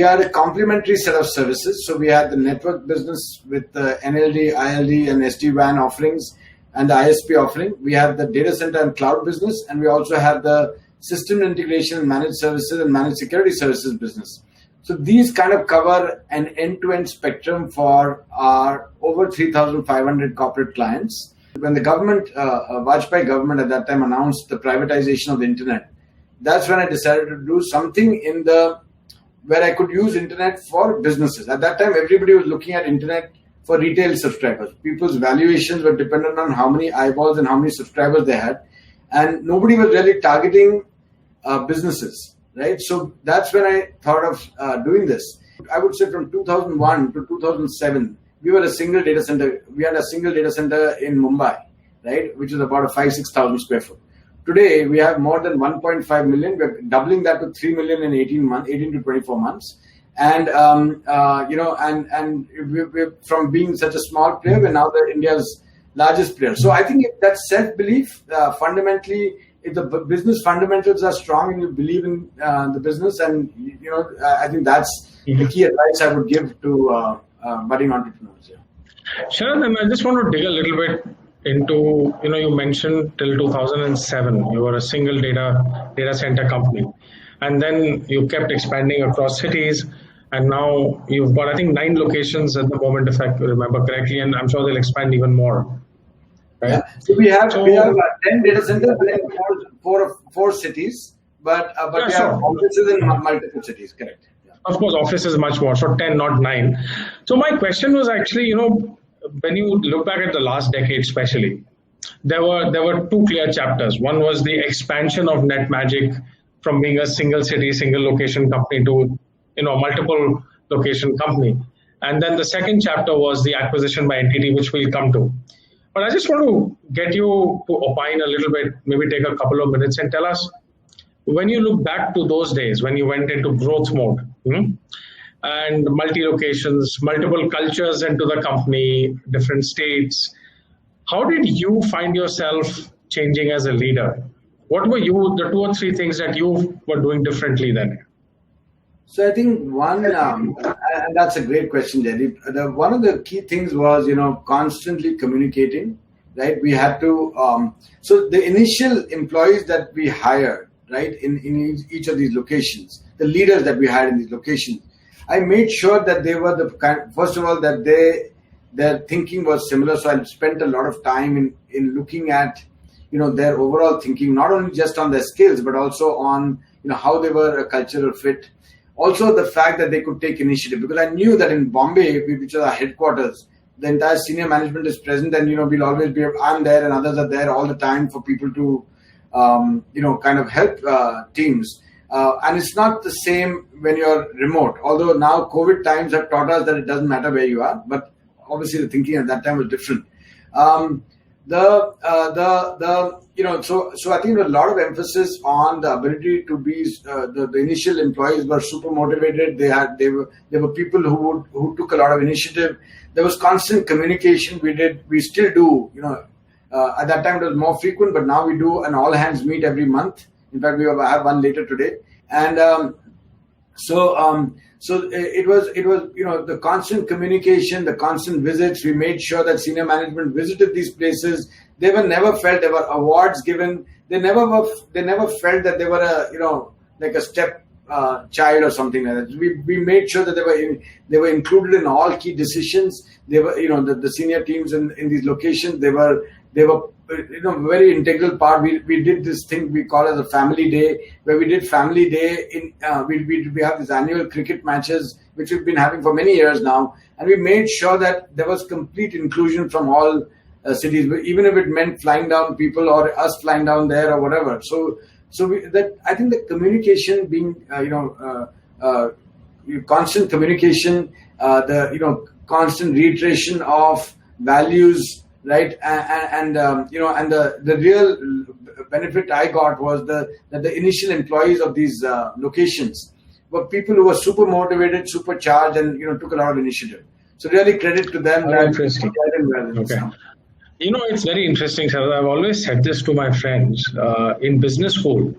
are a complementary set of services. So we have the network business with the NLD, ILD, and SD-WAN offerings and the ISP offering. We have the data center and cloud business, and we also have the system integration and managed services and managed security services business. So these kind of cover an end-to-end spectrum for our over 3,500 corporate clients. When the government, Vajpayee government at that time announced the privatization of the internet, that's when I decided to do something where I could use internet for businesses. At that time, everybody was looking at internet for retail subscribers. People's valuations were dependent on how many eyeballs and how many subscribers they had. And nobody was really targeting businesses, right? So that's when I thought of doing this. I would say from 2001 to 2007, we were a single data center. We had a single data center in Mumbai, right? Which is about a 5,000-6,000 square foot. Today, we have more than 1.5 million. We're doubling that to 3 million in 18 to 24 months. And, we're from being such a small player, we're now India's largest player. So I think if that self-belief, fundamentally, if the business fundamentals are strong and you believe in the business, and, I think that's the key advice I would give to budding entrepreneurs. Yeah. Sharad, and I just want to dig a little bit into, you mentioned till 2007, you were a single data center company. And then you kept expanding across cities. And now you've got, I think, 9 locations at the moment, if I remember correctly. And I'm sure they'll expand even more. Right? Yeah. So we have 10 data centers in four cities, but we have offices in multiple cities, correct? Yeah. Of course, offices much more. So 10, not 9. So my question was actually, when you look back at the last decade, especially, there were 2 clear chapters. One was the expansion of NetMagic from being a single city, single location company to, multiple location company. And then the second chapter was the acquisition by NTT, which we'll come to. But I just want to get you to opine a little bit, maybe take a couple of minutes and tell us, when you look back to those days, when you went into growth mode, and multi-locations, multiple cultures into the company, different states. How did you find yourself changing as a leader? What were the 2 or 3 things that you were doing differently then? So I think one, and that's a great question, Jaideep. One of the key things was, constantly communicating, right? We had to, so the initial employees that we hired, right, in each of these locations, the leaders that we hired in these locations, I made sure that they were first of all, that their thinking was similar. So I spent a lot of time in looking at, their overall thinking, not only just on their skills, but also on, how they were a cultural fit. Also the fact that they could take initiative, because I knew that in Bombay, which is our headquarters, the entire senior management is present, and, we'll always be, I'm there and others are there all the time for people to, kind of help teams. And it's not the same when you're remote, although now COVID times have taught us that it doesn't matter where you are, but obviously the thinking at that time was different. So I think a lot of emphasis on the ability to be, the initial employees were super motivated. They were people who took a lot of initiative. There was constant communication. We still do, at that time it was more frequent, but now we do an all hands meet every month. In fact, we have one later today. And so it was the constant communication, the constant visits. We made sure that senior management visited these places. They were never felt there were awards given. They never felt that they were like a step child or something like that. We made sure that they were included in all key decisions. They were the senior teams in these locations. They were very integral part. We did this thing we call as a family day, where we did family day we have these annual cricket matches, which we've been having for many years now, and we made sure that there was complete inclusion from all cities, even if it meant flying down people or us flying down there or whatever. So I think the communication being constant communication, constant reiteration of values. Right, and the real benefit I got was that the initial employees of these locations were people who were super motivated, super charged, and took a lot of initiative. So really credit to them. Interesting. Okay. It's very interesting, Sharad. I've always said this to my friends in business school.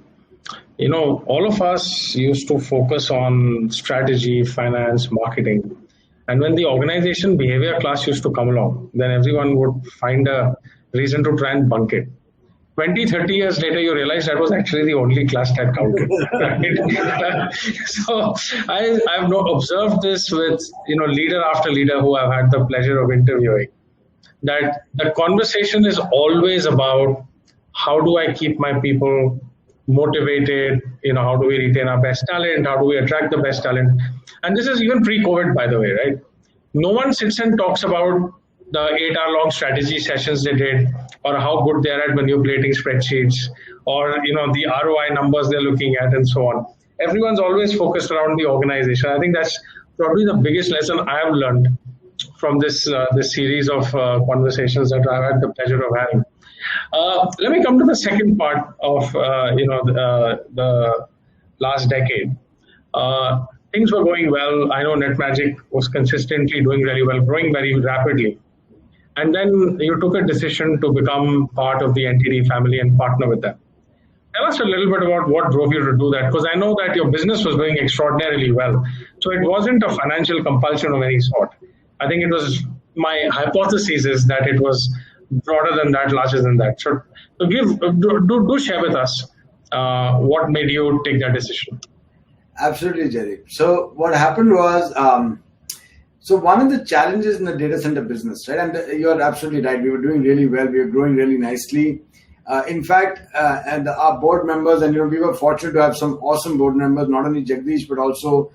all of us used to focus on strategy, finance, marketing. And when the organization behavior class used to come along, then everyone would find a reason to try and bunk it. 20, 30 years later, you realize that was actually the only class that counted. Right? So I've observed this with, leader after leader who I've had the pleasure of interviewing, that the conversation is always about how do I keep my people motivated, how do we retain our best talent, how do we attract the best talent. And this is even pre-COVID, by the way, right? No one sits and talks about the 8-hour-long strategy sessions they did, or how good they are at manipulating spreadsheets, or the ROI numbers they're looking at, and so on. Everyone's always focused around the organization. I think that's probably the biggest lesson I've learned from this series of conversations that I've had the pleasure of having. Let me come to the second part of the last decade. Things were going well. I know NetMagic was consistently doing really well, growing very rapidly. And then you took a decision to become part of the NTT family and partner with them. Tell us a little bit about what drove you to do that, because I know that your business was doing extraordinarily well. So it wasn't a financial compulsion of any sort. I think it was, my hypothesis is that it was broader than that, larger than that. So do share with us what made you take that decision. Absolutely, Jerry. So what happened was, so one of the challenges in the data center business, right? And you're absolutely right. We were doing really well. We were growing really nicely. In fact, and our board members, and we were fortunate to have some awesome board members, not only Jagdish, but also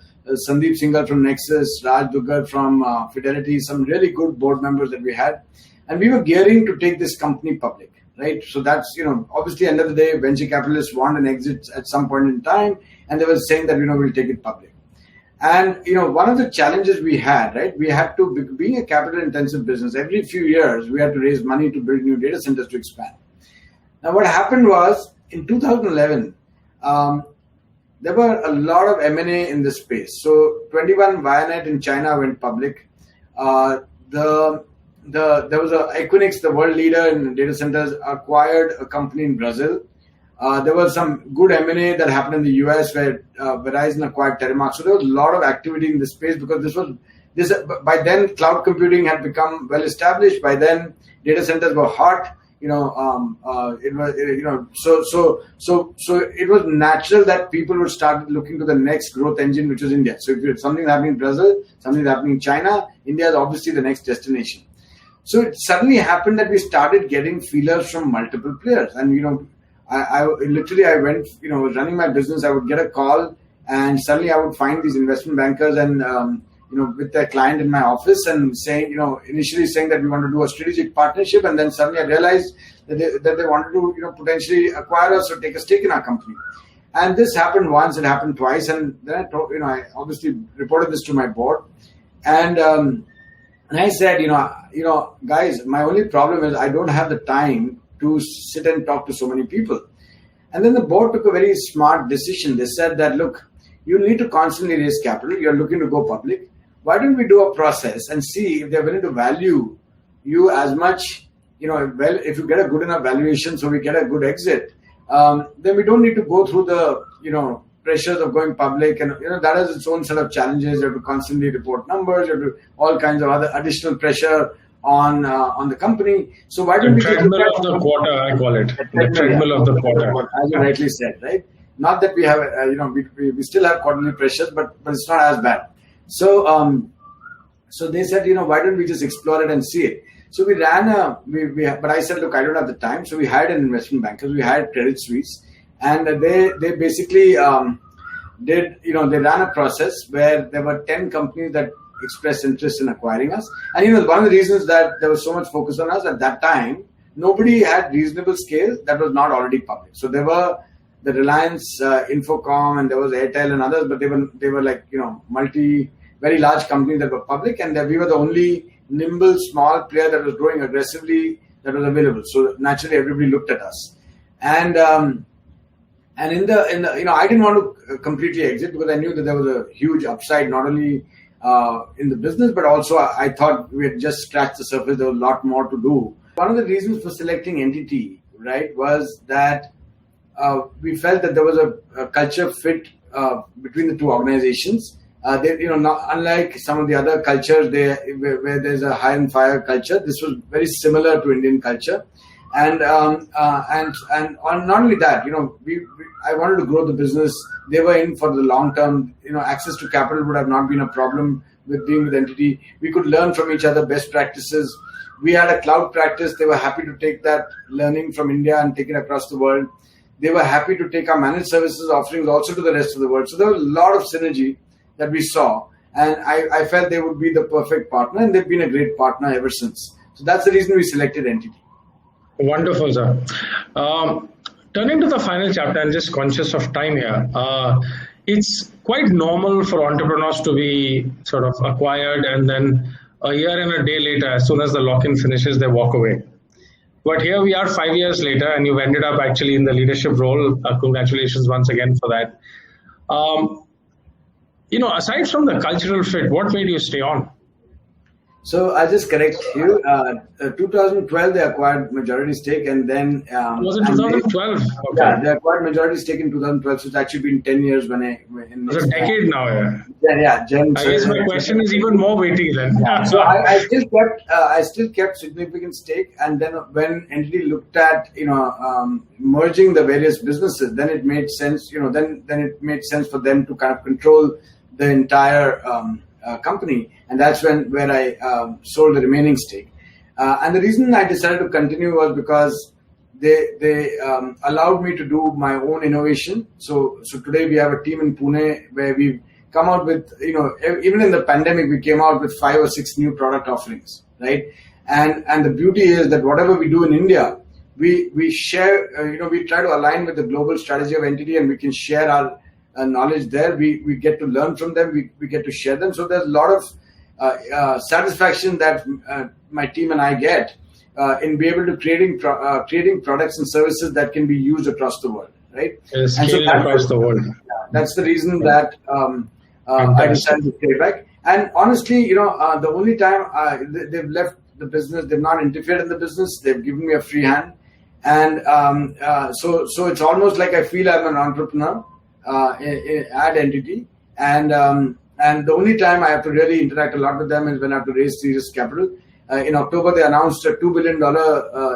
Sandeep Singhal from Nexus, Raj Duggar from Fidelity, some really good board members that we had. And we were gearing to take this company public, right? So that's, obviously, end of the day, venture capitalists want an exit at some point in time. And they were saying that, we'll take it public. And, one of the challenges we had, right, we had to, being a capital intensive business, every few years, we had to raise money to build new data centers to expand. Now, what happened was in 2011, there were a lot of M&A in this space. So 21 Vianet in China went public. There was Equinix, the world leader in data centers, acquired a company in Brazil. There was some good M&A that happened in the US where Verizon acquired Terremark. So there was a lot of activity in this space because by then cloud computing had become well established. By then data centers were hot. It was so it was natural that people would start looking to the next growth engine, which was India. So if something's happening in Brazil, something's happening in China, India is obviously the next destination. So it suddenly happened that we started getting feelers from multiple players, and I went, was running my business. I would get a call, and suddenly I would find these investment bankers and, with their client in my office and saying, initially saying that we want to do a strategic partnership. And then suddenly I realized that they wanted to, potentially acquire us or take a stake in our company. And this happened once, it happened twice. And then I obviously reported this to my board. And I said, guys, my only problem is I don't have the time to sit and talk to so many people. And then the board took a very smart decision. They said that, look, you need to constantly raise capital. You're looking to go public. Why don't we do a process and see if they're willing to value you as much, if you get a good enough valuation, so we get a good exit, then we don't need to go through the, pressures of going public. And, that has its own set of challenges. You have to constantly report numbers. You have to all kinds of other additional pressure on the company. So why don't we treadmill of the quarter, I call it. The treadmill of the quarter. As you rightly said, right? Not that we have, we still have quarterly pressures, but it's not as bad. So, so they said, why don't we just explore it and see it? So we ran but I said, look, I don't have the time. So we hired an investment banker. We hired Credit Suisse, and they basically they ran a process where there were 10 companies that expressed interest in acquiring us. And one of the reasons that there was so much focus on us at that time, nobody had reasonable scale that was not already public. So there were the Reliance, Infocom, and there was Airtel and others, but they were like very large companies that were public, and that we were the only nimble small player that was growing aggressively that was available. So naturally everybody looked at us. And in the I didn't want to completely exit because I knew that there was a huge upside, not only in the business, but also I thought we had just scratched the surface. There was a lot more to do. One of the reasons for selecting NTT, right, was that we felt that there was a culture fit between the two organizations. Unlike some of the other cultures where there's a hire and fire culture, this was very similar to Indian culture. And not only that, I wanted to grow the business. They were in for the long term. Access to capital would have not been a problem with being with NTT. We could learn from each other best practices. We had a cloud practice. They were happy to take that learning from India and take it across the world. They were happy to take our managed services offerings also to the rest of the world. So there was a lot of synergy that we saw. And I felt they would be the perfect partner, and they've been a great partner ever since. So that's the reason we selected NTT. Wonderful, sir. Turning to the final chapter, and just conscious of time here, it's quite normal for entrepreneurs to be sort of acquired and then a year and a day later, as soon as the lock-in finishes, they walk away. But here we are 5 years later, and you've ended up actually in the leadership role. Congratulations once again for that. Aside from the cultural fit, what made you stay on? So I'll just correct you. 2012, they acquired majority stake, and then was it 2012? Okay. Yeah, they acquired majority stake in 2012. So it's actually been 10 years it's a decade now. Yeah. I guess my question is even more weighty then. Yeah, so I still kept significant stake, and then when NTT looked at merging the various businesses, then it made sense. Then it made sense for them to kind of control the entire company, and that's where I sold the remaining stake. And the reason I decided to continue was because they allowed me to do my own innovation. So today we have a team in Pune where we've come out with, even in the pandemic, we came out with 5 or 6 new product offerings, right? And the beauty is that whatever we do in India, we share, we try to align with the global strategy of NTT, and we can share our knowledge there. We get to learn from them. We get to share them. So there's a lot of satisfaction that my team and I get in be able to creating products and services that can be used across the world, right? Across the world. That's the reason that I decided to stay back. And honestly, the only time they've left the business, they've not interfered in the business. They've given me a free hand, and so it's almost like I feel I'm an entrepreneur at NTT, and the only time I have to really interact a lot with them is when I have to raise serious capital. In October, they announced a $2 billion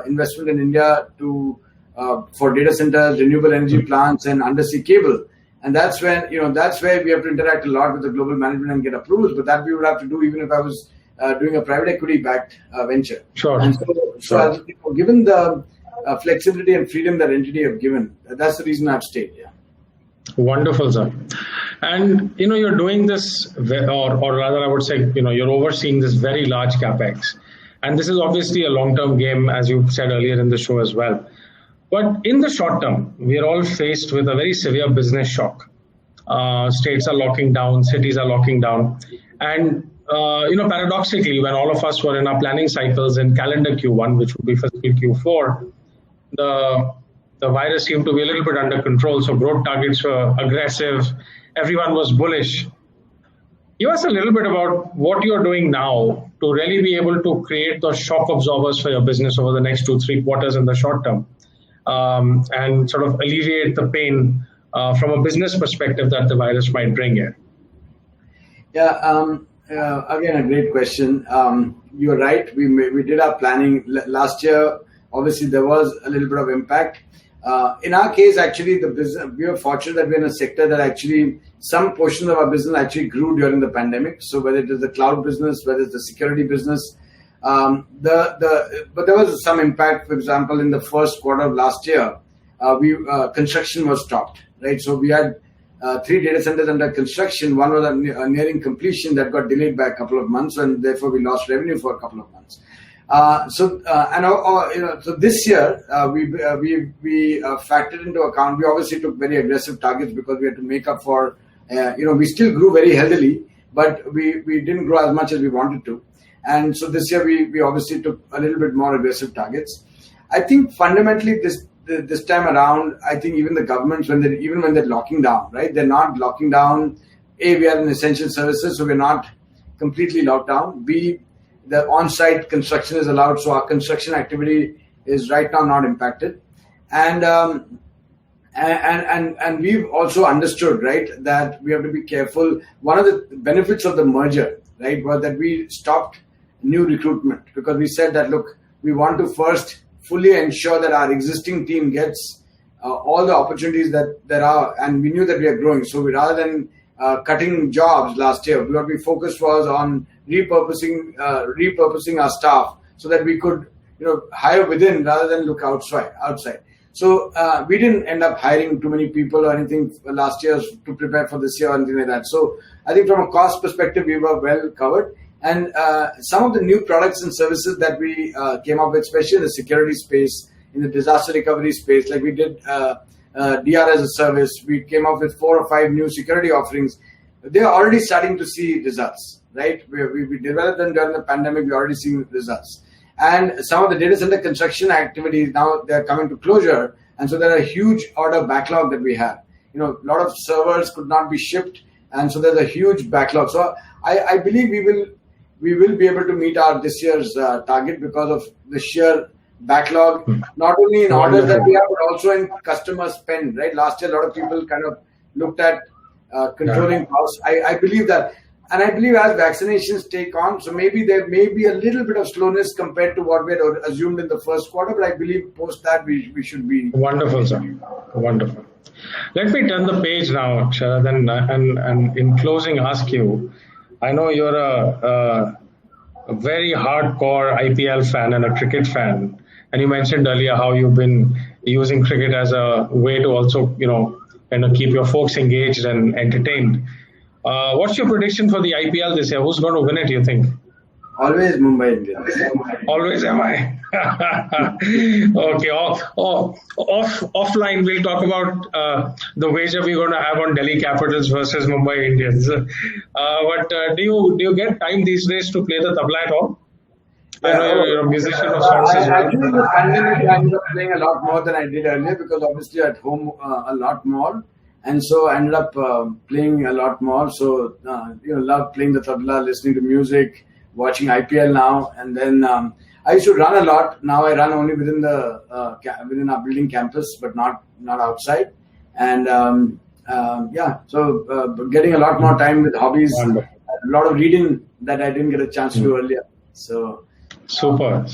investment in India for data centers, renewable energy plants, and undersea cable. And that's when that's where we have to interact a lot with the global management and get approvals. But that we would have to do even if I was doing a private equity backed venture. Sure. And so given the flexibility and freedom that NTT have given, that's the reason I've stayed. Yeah. Wonderful, sir. And you're doing this, or rather, I would say, you're overseeing this very large capex, and this is obviously a long-term game, as you said earlier in the show as well. But in the short term, we are all faced with a very severe business shock. States are locking down, cities are locking down, and paradoxically, when all of us were in our planning cycles in calendar Q1, which would be fiscal Q4, the virus seemed to be a little bit under control. So growth targets were aggressive. Everyone was bullish. Give us a little bit about what you're doing now to really be able to create those shock absorbers for your business over the next 2-3 quarters in the short term, and sort of alleviate the pain from a business perspective that the virus might bring in. Yeah. Again, a great question. You're right. We did our planning last year. Obviously, there was a little bit of impact. In our case, actually, the business, we were fortunate that we're in a sector that actually some portion of our business actually grew during the pandemic. So whether it is the cloud business, whether it's the security business, but there was some impact. For example, in the first quarter of last year, construction was stopped, right? So we had 3 data centers under construction. One was nearing completion that got delayed by a couple of months, and therefore we lost revenue for a couple of months. So this year we factored into account. We obviously took very aggressive targets because we had to make up for. We still grew very healthily, but we didn't grow as much as we wanted to. And so this year we obviously took a little bit more aggressive targets. I think fundamentally this time around, I think even the governments when they're locking down, right? They're not locking down. A, we are in essential services, so we're not completely locked down. B, the on-site construction is allowed, so our construction activity is right now not impacted. And and we've also understood, right, that we have to be careful. One of the benefits of the merger, right, was that we stopped new recruitment, because we said that, look, we want to first fully ensure that our existing team gets all the opportunities that there are, and we knew that we are growing. So rather than cutting jobs last year, what we focused was on repurposing our staff so that we could, hire within rather than look outside. So we didn't end up hiring too many people or anything last year to prepare for this year or anything like that. So I think from a cost perspective, we were well covered. And some of the new products and services that we came up with, especially in the security space, in the disaster recovery space, like we did DR as a service, we came up with 4 or 5 new security offerings. They're already starting to see results, right? We developed them during the pandemic, we're already seeing results. And some of the data center construction activities, now they're coming to closure. And so there are a huge order backlog that we have. A lot of servers could not be shipped. And so there's a huge backlog. So I believe we will be able to meet our this year's target because of the sheer backlog, not only in orders that we have, but also in customer spend, right? Last year, a lot of people kind of looked at controlling costs. I believe that. And I believe as vaccinations take on, so maybe there may be a little bit of slowness compared to what we had assumed in the first quarter, but I believe post that we should be. Wonderful, sir. Wonderful. Let me turn the page now, Sharad, and in closing ask you, I know you're a very hardcore IPL fan and a cricket fan. And you mentioned earlier how you've been using cricket as a way to also, keep your folks engaged and entertained. What's your prediction for the IPL this year? Who's going to win it, you think? Always Mumbai Indians. Always am I. Okay. Offline, we'll talk about the wager we're going to have on Delhi Capitals versus Mumbai Indians. But do you get time these days to play the tabla at all? I know you're a musician of sorts as well. Actually, in the pandemic, I ended up playing a lot more than I did earlier, because obviously at home a lot more. And so I ended up playing a lot more. So, love playing the tabla, listening to music, watching IPL now. And then I used to run a lot. Now I run only within within our building campus, but not outside. And so getting a lot more time with hobbies, a lot of reading that I didn't get a chance to do earlier. So super.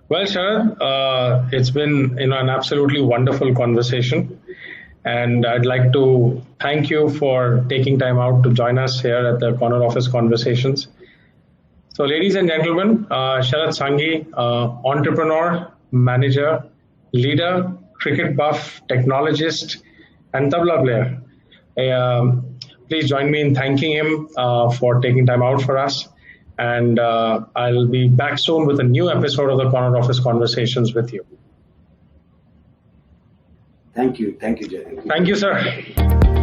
Well, Sharad, it's been an absolutely wonderful conversation. And I'd like to thank you for taking time out to join us here at the Corner Office Conversations. So, ladies and gentlemen, Sharad Sanghi, entrepreneur, manager, leader, cricket buff, technologist, and tabla player. Please join me in thanking him for taking time out for us. And I'll be back soon with a new episode of the Corner Office Conversations with you. Thank you, Jay. Thank you, sir.